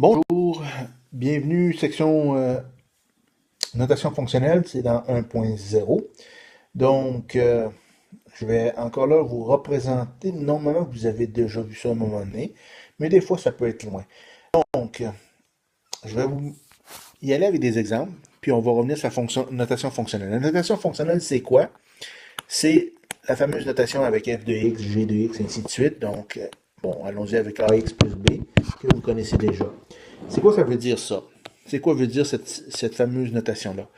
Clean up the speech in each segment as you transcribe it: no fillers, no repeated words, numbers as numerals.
Bonjour, bienvenue section notation fonctionnelle, c'est dans 1.0. Donc, je vais encore là vous représenter, normalement vous avez déjà vu ça à un moment donné, mais des fois ça peut être loin. Donc, je vais vous y aller avec des exemples, puis on va revenir sur la notation fonctionnelle. La notation fonctionnelle, c'est quoi? C'est la fameuse notation avec f de x, g de x, ainsi de suite. Donc, bon, allons-y avec ax plus b, que vous connaissez déjà. C'est quoi ça veut dire ça? C'est quoi veut dire cette fameuse notation-là?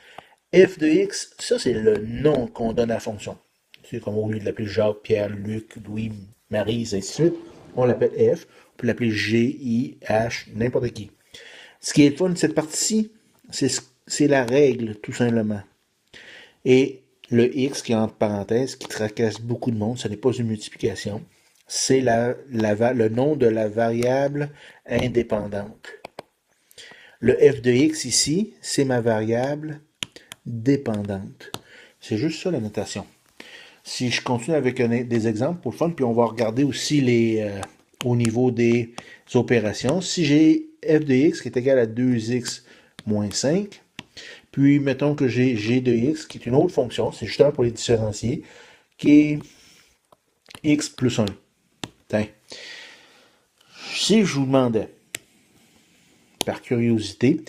F de x, ça c'est le nom qu'on donne à la fonction. C'est comme au lieu de l'appeler Jacques, Pierre, Luc, Louis, Marie, ainsi de suite, on l'appelle F. On peut l'appeler G, I, H, n'importe qui. Ce qui est le fun de cette partie-ci, c'est la règle, tout simplement. Et le x qui est entre parenthèses, qui tracasse beaucoup de monde, ce n'est pas une multiplication, c'est le nom de la variable indépendante. Le f de x ici, c'est ma variable dépendante. C'est juste ça la notation. Si je continue avec des exemples pour le fun, puis on va regarder aussi au niveau des opérations. Si j'ai f de x qui est égal à 2x moins 5, puis mettons que j'ai g de x qui est une autre fonction, c'est justement pour les différencier, qui est x plus 1. Tiens. Si je vous demandais, par curiosité,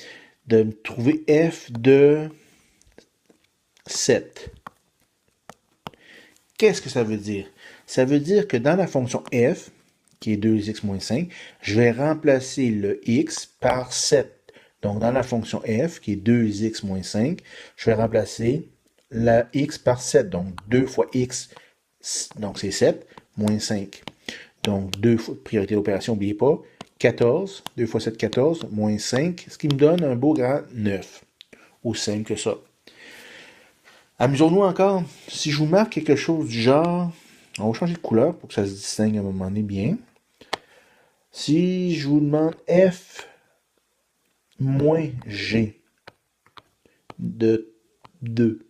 de me trouver f de 7. Qu'est-ce que ça veut dire? Ça veut dire que dans la fonction f, qui est 2x moins 5, je vais remplacer le x par 7. Donc, dans la fonction f, qui est 2x moins 5, je vais remplacer la x par 7. Donc, 2 fois x, donc c'est 7, moins 5. Donc, 2 fois, priorité d'opération, n'oubliez pas, 14, 2 fois 7, 14, moins 5, ce qui me donne un beau grand 9. Aussi simple que ça. Amusons-nous encore. Si je vous marque quelque chose du genre, on va changer de couleur pour que ça se distingue à un moment donné bien. Si je vous demande f moins g de 2,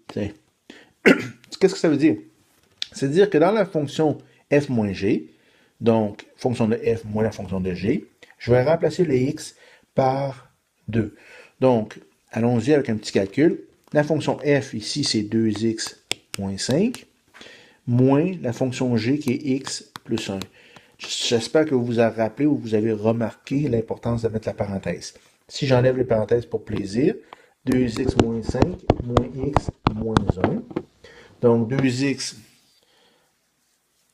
qu'est-ce que ça veut dire? C'est-à-dire que dans la fonction f moins g, donc fonction de f moins la fonction de g, je vais remplacer le x par 2. Donc, allons-y avec un petit calcul. La fonction f ici, c'est 2x moins 5, moins la fonction g qui est x plus 1. J'espère que vous vous avez rappelé ou vous avez remarqué l'importance de mettre la parenthèse. Si j'enlève les parenthèses pour plaisir, 2x moins 5 moins x moins 1. Donc 2x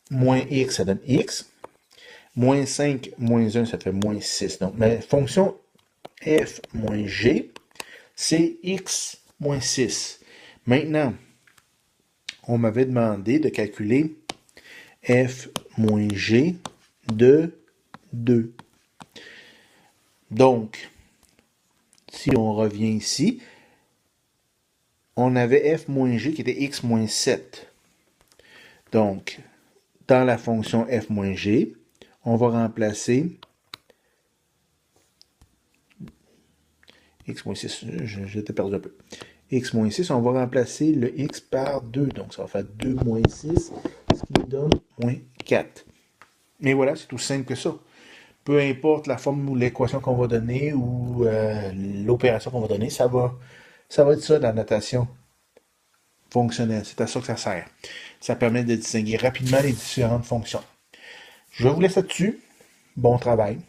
moins x, ça donne x. Moins 5 moins 1, ça fait moins 6. Donc ma fonction f moins g, c'est x moins 6. Maintenant, on m'avait demandé de calculer f moins g de 2. Donc, si on revient ici, on avait f moins g qui était x moins 7. Donc, dans la fonction f moins g, on va remplacer x moins 6, j'étais perdu un peu. X moins 6, on va remplacer le x par 2. Donc, ça va faire 2 moins 6, ce qui nous donne moins 4. Mais voilà, c'est tout simple que ça. Peu importe la forme ou l'équation qu'on va donner ou l'opération qu'on va donner, ça va être ça dans la notation fonctionnelle. C'est à ça que ça sert. Ça permet de distinguer rapidement les différentes fonctions. Je vous laisse là-dessus. Bon travail.